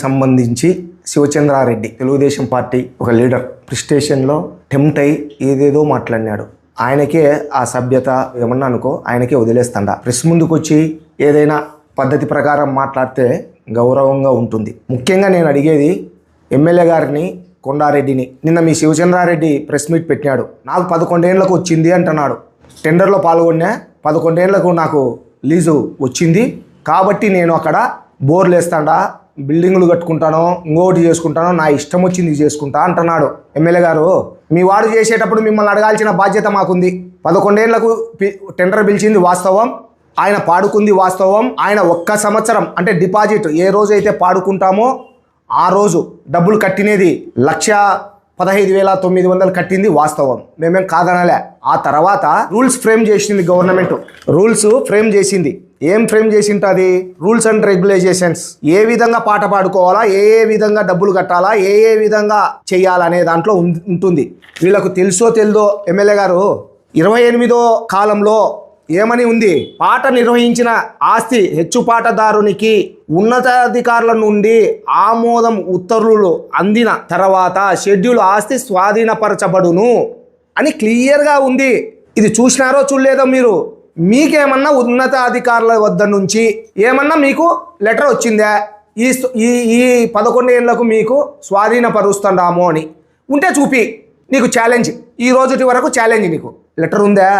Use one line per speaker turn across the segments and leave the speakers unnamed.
సంబంధించి శివచంద్రారెడ్డి తెలుగుదేశం పార్టీ ఒక లీడర్ స్టేషన్లో టెంప్ట్ అయి ఏదేదో మాట్లాడినాడు. ఆయనకే ఆ సభ్యత ఏమన్నా అనుకో ఆయనకే వదిలేస్తాడా. ప్రెస్ ముందుకు వచ్చి ఏదైనా పద్ధతి ప్రకారం మాట్లాడితే గౌరవంగా ఉంటుంది. ముఖ్యంగా నేను అడిగేది ఎమ్మెల్యే గారిని, కొండారెడ్డిని. నిన్న మీ శివచంద్రారెడ్డి ప్రెస్ మీట్ పెట్టినాడు. నాకు 11 ఏళ్లకు వచ్చింది అంటున్నాడు. టెండర్లో పాల్గొన్నా 11 ఏళ్లకు నాకు లీజు వచ్చింది కాబట్టి నేను అక్కడ బోర్లు వేస్తాడా, బిల్డింగులు కట్టుకుంటానో, ఇంకోటి చేసుకుంటానో, నా ఇష్టం వచ్చింది చేసుకుంటా అంటున్నాడు. ఎమ్మెల్యే గారు, మీ వాడు చేసేటప్పుడు మిమ్మల్ని అడగాల్సిన బాధ్యత మాకుంది. 11 ఏళ్లకు టెండర్ పిలిచింది వాస్తవం, ఆయన పాడుకుంది వాస్తవం. ఆయన 1 సంవత్సరం అంటే డిపాజిట్ ఏ రోజైతే పాడుకుంటామో ఆ రోజు డబ్బులు కట్టినది 1,15,900 కట్టింది వాస్తవం. మేమేం కాదనలే. ఆ తర్వాత రూల్స్ ఫ్రేమ్ చేసింది గవర్నమెంట్. రూల్స్ ఫ్రేమ్ చేసింది. ఏం ఫ్రేమ్ చేసింటుంది? Rules and regulations. ఏ విధంగా పాట పాడుకోవాలా, ఏ విధంగా డబ్బులు కట్టాలా, ఏ విధంగా చెయ్యాలనే దాంట్లో ఉంటుంది. వీళ్ళకు తెలుసో తెలిదో ఎమ్మెల్యే గారు 28వ కాలంలో ఏమని ఉంది? పాట నిర్వహించిన ఆస్తి హెచ్చుపాటదారునికి ఉన్నతాధికారుల నుండి ఆమోదం ఉత్తర్వులు అందిన తర్వాత షెడ్యూల్ ఆస్తి స్వాధీనపరచబడును అని క్లియర్గా ఉంది. ఇది చూసినారో చూడలేదో మీరు? మీకేమన్నా ఉన్నతాధికారుల వద్ద నుంచి ఏమన్నా మీకు లెటర్ వచ్చిందా? ఈ 11 ఏళ్లకు మీకు స్వాధీనపరుస్తున్నాము అని ఉంటే చూపి. నీకు ఛాలెంజ్, ఈ రోజుటి వరకు ఛాలెంజ్. నీకు లెటర్ ఉందా?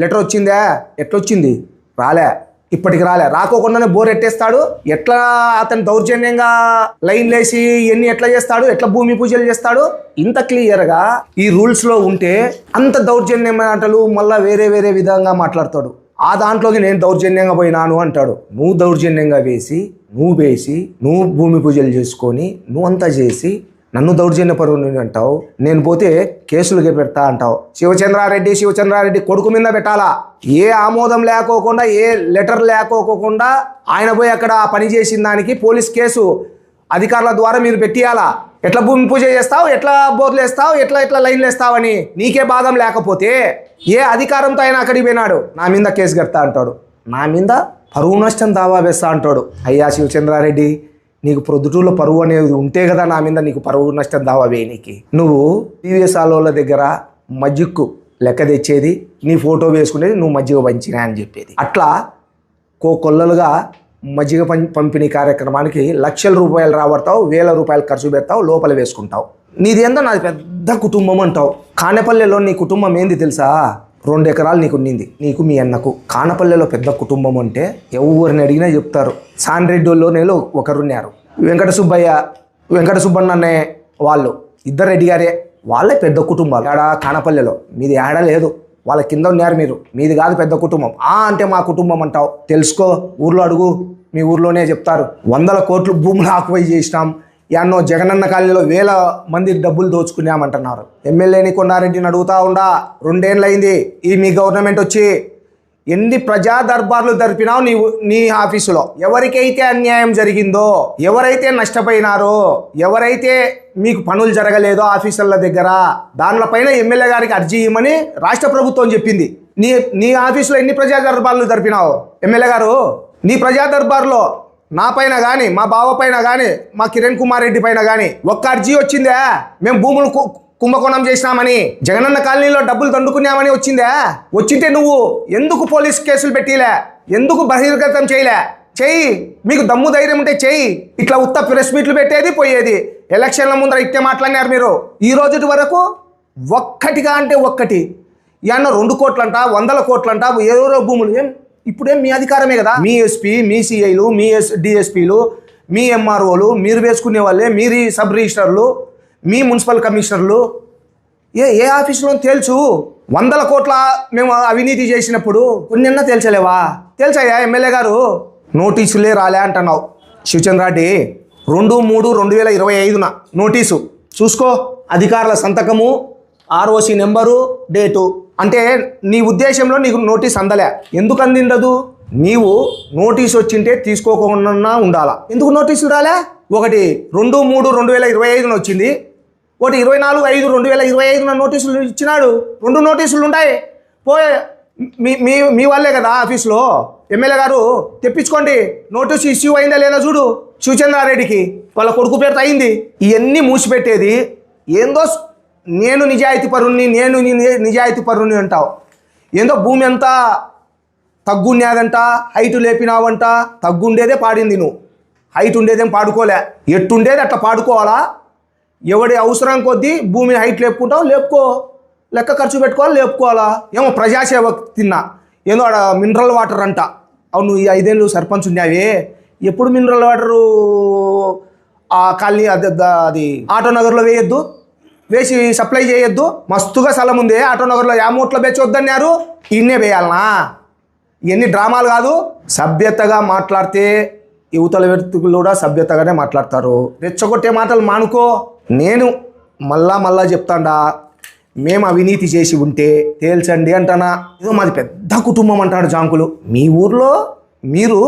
లెటర్ వచ్చిందా? ఎట్లొచ్చింది? రాలే, ఇప్పటికి రాలే. రాకోకుండానే బోర్ ఎట్టేస్తాడు. ఎట్లా అతను దౌర్జన్యంగా లైన్ లేసి ఎన్ని ఎట్లా చేస్తాడు, ఎట్లా భూమి పూజలు చేస్తాడు? ఇంత క్లియర్గా ఈ రూల్స్లో ఉంటే అంత దౌర్జన్యం మాటలు మళ్ళీ వేరే విధంగా మాట్లాడతాడు. ఆ దాంట్లోకి నేను దౌర్జన్యంగా పోయినాను అంటాడు. నువ్వు దౌర్జన్యంగా నువ్వు భూమి పూజలు చేసుకొని నువ్వు అంతా చేసి నన్ను దౌర్జన్యపరుని అంటావు. నేను పోతే కేసులుగా పెడతా అంటావు. శివచంద్రారెడ్డి కొడుకు మీద పెట్టాలా? ఏ ఆమోదం లేకోకుండా, ఏ లెటర్ లేకోకుండా ఆయన పోయి అక్కడ పని చేసిన దానికి పోలీస్ కేసు అధికారుల ద్వారా మీరు పెట్టియాలా? ఎట్లా భూమి పూజ చేస్తావు, ఎట్లా బోర్లు వేస్తావు, ఎట్లా లైన్లు వేస్తావని నీకే బాధం లేకపోతే ఏ అధికారంతో ఆయన అక్కడికి పోయినాడు? నా మీద కేసు కడతా అంటాడు, నా మీద పరువు నష్టం దావా వేస్తా అంటాడు. అయ్యా శివచంద్రారెడ్డి, నీకు ప్రొద్దుటూరులో పరువు అనేది ఉంటే కదా నా మీద నీకు పరువు నష్టం దావా వేయనీకి. నువ్వు టీవీఎస్ వాళ్ళ దగ్గర మజ్జిక్కు లెక్క తెచ్చేది, నీ ఫోటో వేసుకునేది, నువ్వు మజ్జిగ పంచినా అని చెప్పేది. అట్లా కొల్లలుగా మజ్జిగ పంపిణీ కార్యక్రమానికి లక్షల రూపాయలు రాబడతావు, 1000 రూపాయలు ఖర్చు పెడతావు, లోపల వేసుకుంటావు. నీదేందో నాది పెద్ద కుటుంబం అంటావు. కానేపల్లెలో నీ కుటుంబం ఏంది తెలుసా? 2 ఎకరాలు నీకు ఉన్నింది, నీకు మీ అన్నకు. కానపల్లెలో పెద్ద కుటుంబం అంటే ఎవరిని అడిగినా చెప్తారు. సాన్రెడ్డిలోనేలో ఒకరున్నారు, వెంకట సుబ్బన్న అనే వాళ్ళు, 2 రెడ్డి గారే. వాళ్ళే పెద్ద కుటుంబాలు. ఏడా కానపల్లెలో మీది ఏడా లేదు. వాళ్ళ కింద ఉన్నారు మీరు, మీది కాదు పెద్ద కుటుంబం. అంటే మా కుటుంబం అంటావు. తెలుసుకో, ఊర్లో అడుగు, మీ ఊర్లోనే చెప్తారు. 100 కోట్లు భూములు ఆక్యుపై చేసినాం, యాన్నో జగనన్న కాలనీలో 1000 మంది డబ్బులు దోచుకున్నామంటున్నారు. ఎమ్మెల్యేని కొండారెడ్డిని అడుగుతా ఉండా. 2 ఏళ్ళు అయింది ఈ మీ గవర్నమెంట్ వచ్చి. ఎన్ని ప్రజా దర్బార్లు జరిపినావు నీ ఆఫీసులో? ఎవరికైతే అన్యాయం జరిగిందో, ఎవరైతే నష్టపోయినారో, ఎవరైతే మీకు పనులు జరగలేదో ఆఫీసర్ల దగ్గర, దానిపైన ఎమ్మెల్యే గారికి అర్జీ ఇవ్వమని రాష్ట్ర ప్రభుత్వం చెప్పింది. నీ ఆఫీసులో ఎన్ని ప్రజా దర్బార్లు జరిపినావు ఎమ్మెల్యే గారు? నీ ప్రజా దర్బార్లో నా పైన కానీ, మా బావ పైన కానీ, మా కిరణ్ కుమార్ రెడ్డి పైన కానీ ఒక్క అర్జీ వచ్చిందా? మేము భూములు కుంభకోణం చేసినామని, జగనన్న కాలనీలో డబ్బులు దండుకున్నామని వచ్చిందా? వచ్చింటే నువ్వు ఎందుకు పోలీస్ కేసులు పెట్టిలే? ఎందుకు బహిర్గతం చేయలే? చెయ్యి, మీకు దమ్ము ధైర్యం ఉంటే చెయ్యి. ఇట్లా ఉత్త ప్రెస్ మీట్లు పెట్టేది పోయేది. ఎలక్షన్ల ముందర ఇట్టే మాట్లాడినారు మీరు. ఈ రోజు వరకు ఒక్కటిగా అంటే ఒక్కటి ఏమన్నా 2 కోట్లంట, 100 కోట్లంట, ఎవరో భూములు. ఇప్పుడేం మీ అధికారమే కదా. మీ ఎస్పీ, మీ సిఐలు, మీ డిఎస్పీలు, మీ ఎంఆర్ఓలు, మీరు వేసుకునే వాళ్ళే, మీరు సబ్ రిజిస్టర్లు, మీ మున్సిపల్ కమిషనర్లు. ఏ ఆఫీసులో తెలుసు? 100 కోట్ల మేము అవినీతి చేసినప్పుడు కొన్నన్నా తెలుసలేవా? తెలుసాయా ఎమ్మెల్యే గారు? నోటీసులే రాలే అంటున్నావు. శివచంద్రారెడ్డి 2/3/2025 నోటీసు చూసుకో. అధికారుల సంతకము, ROC నెంబరు, డేటు. అంటే నీ ఉద్దేశంలో నీకు నోటీస్ అందలే. ఎందుకు అందిండదు? నీవు నోటీస్ వచ్చింటే తీసుకోకుండా ఉండాలా. ఎందుకు నోటీసులు రాలే? ఒకటి 2/3/2025 వచ్చింది, ఒకటి 24/5/2025 నోటీసులు ఇచ్చినాడు. 2 నోటీసులు ఉంటాయి. పోయే మీ వాళ్ళే కదా ఆఫీస్లో. ఎమ్మెల్యే గారు తెప్పించుకోండి, నోటీస్ ఇష్యూ అయిందా లేదా చూడు శివచంద్రారెడ్డికి, వాళ్ళ కొడుకు పేరుతో అయింది. ఇవన్నీ మూసిపెట్టేది ఏందో నేను నిజాయితీ పరుణ్ణి అంటావు. ఏందో భూమి అంతా తగ్గుండేదంట, హైట్ లేపినావంట. తగ్గుండేదే పాడింది నువ్వు, హైట్ ఉండేదేం పాడుకోలే. ఎట్టుండేది అట్లా పాడుకోవాలా? ఎవడి అవసరం కొద్దీ భూమిని హైట్ లేపుకుంటావు, లేపుకో. లెక్క ఖర్చు పెట్టుకోవాలి, లేపుకోవాలా? ఏమో ప్రజాసేవ తిన్నా, ఏందో ఆడ మినరల్ వాటర్ అంట. అవును, ఈ 5 ఏళ్ళు సర్పంచ్ ఉన్నావే, ఎప్పుడు మినరల్ వాటరు ఆ కాలనీ అది ఆటోనగర్లో వేసి సప్లై చేయొద్దు? మస్తుగా స్థలం ఉంది ఆటోనగర్లో, యామూట్లో బెచ్చొద్దన్నారు, ఇన్నే వేయాలనా? ఇవన్నీ డ్రామాలు కాదు. సభ్యతగా మాట్లాడితే యువతల వ్యక్తులు కూడా సభ్యతగానే మాట్లాడతారు. రెచ్చగొట్టే మాటలు మానుకో. నేను మళ్ళా చెప్తాండా, మేము అవినీతి చేసి ఉంటే తేల్చండి అంటానా. ఏదో మాది పెద్ద కుటుంబం అంటాడు జాంకులు. మీ ఊర్లో మీరు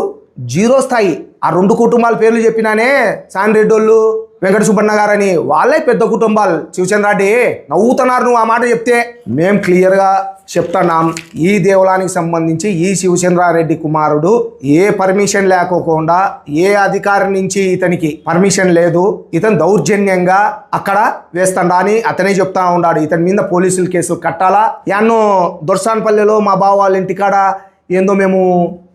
0 స్థాయి. ఆ 2 కుటుంబాల పేర్లు చెప్పినానే, సాన్రెడ్డోళ్ళు, వెంకట సుబ్బన్న గారని, వాళ్ళే పెద్ద కుటుంబాలు. శివచంద్రారెడ్డి నవ్వుతున్నారు నువ్వు ఆ మాట చెప్తే. మేం క్లియర్గా చెప్తున్నాం, ఈ దేవాలయానికి సంబంధించి ఈ శివచంద్రారెడ్డి కుమారుడు ఏ పర్మిషన్ లేకోకుండా, ఏ అధికారి నుంచి ఇతనికి పర్మిషన్ లేదు, ఇతను దౌర్జన్యంగా అక్కడ వేస్తాడా అని అతనే చెప్తా ఉన్నాడు. ఇతని మీద పోలీసులు కేసులు కట్టాలా? యాన్నో దొర్సాన్పల్లెలో మా బావ వాళ్ళ ఇంటికాడ ఏందో మేము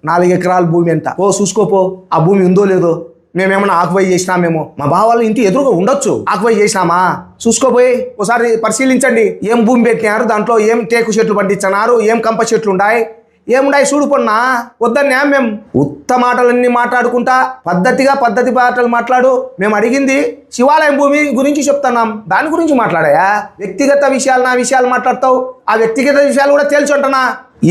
4 ఎకరాల భూమి అంట, ఓ చూసుకోపో ఆ భూమి ఉందో లేదో. మేమేమన్నా ఆక్యుపై చేసినామేమో, మా బావ వాళ్ళ ఇంటి ఎదురుగా ఉండొచ్చు, ఆక్యుపై చేసినామా చూసుకోపోయి ఒకసారి పరిశీలించండి. ఏం భూమి పెట్టినారు, దాంట్లో ఏం టేకు చెట్లు పండించినారు, ఏం కంప చెట్లు ఉన్నాయి, ఏముండాయి చూడు పొన్నా. వద్దన్నా మేము ఉత్త మాటలన్నీ మాట్లాడుకుంటా పద్ధతి మాటలు మాట్లాడు. మేము అడిగింది శివాలయం భూమి గురించి చెప్తున్నాం, దాని గురించి మాట్లాడాయా? వ్యక్తిగత విషయాలు, నా విషయాలు మాట్లాడతావు. ఆ వ్యక్తిగత విషయాలు కూడా తెలుసుంటున్నా.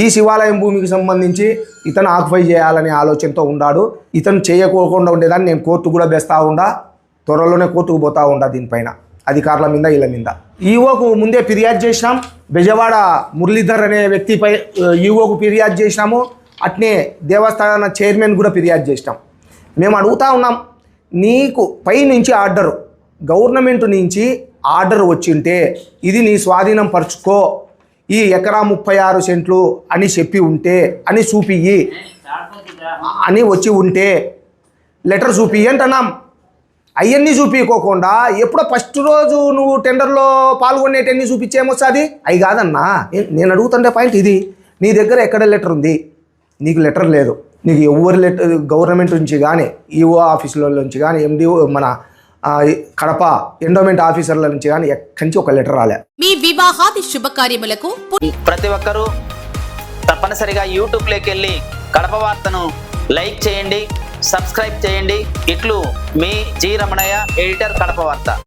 ఈ శివాలయం భూమికి సంబంధించి ఇతను ఆక్యుపై చేయాలనే ఆలోచనతో ఉన్నాడు. ఇతను చేయకోకుండా ఉండేదాన్ని నేను కోర్టు కూడా వేస్తా ఉండా, త్వరలోనే కోర్టుకు పోతా ఉండా. దీనిపైన అధికారుల మీద వీళ్ళ మీద ఈవోకు ముందే ఫిర్యాదు చేసినాం. బెజవాడ మురళీధర్ అనే వ్యక్తిపై ఈవోకు ఫిర్యాదు చేసినాము. అట్నే దేవస్థాన చైర్మన్ కూడా ఫిర్యాదు చేసినాం. మేము అడుగుతా ఉన్నాం, నీకు పై నుంచి ఆర్డరు, గవర్నమెంట్ నుంచి ఆర్డర్ వచ్చింటే ఇది నీ స్వాధీనం పరుచుకో, ఈ ఎకరా 36 సెంట్లు అని చెప్పి ఉంటే, అని చూపియ్యి అని వచ్చి ఉంటే లెటర్ చూపియ్యి అంటున్నాం. అవన్నీ చూపించుకోకుండా ఎప్పుడో ఫస్ట్ రోజు నువ్వు టెండర్లో పాల్గొనేటన్నీ చూపించేమొస్తుంది? అవి కాదన్నా, నేను అడుగుతుండే పాయింట్ ఇది. నీ దగ్గర ఎక్కడ లెటర్ ఉంది? నీకు లెటర్ లేదు. నీకు ఎవరి లెటర్, గవర్నమెంట్ నుంచి కానీ, ఈఓ ఆఫీసుల నుంచి కానీ, ఎండిఓ మన కడప ఎండోమెంట్ ఆఫీసర్ల నుంచి కానీ ఎక్కడి నుంచి ఒక లెటర్ రాలే.
మీ వివాహాది శుభకార్యములకు
ప్రతి ఒక్కరూ తప్పనిసరిగా యూట్యూబ్లోకి వెళ్ళి కడప వార్తను లైక్ చేయండి, సబ్స్క్రైబ్ చేయండి. ఇట్లు మీ జి రమణయ్య, ఎడిటర్, కడప వార్త.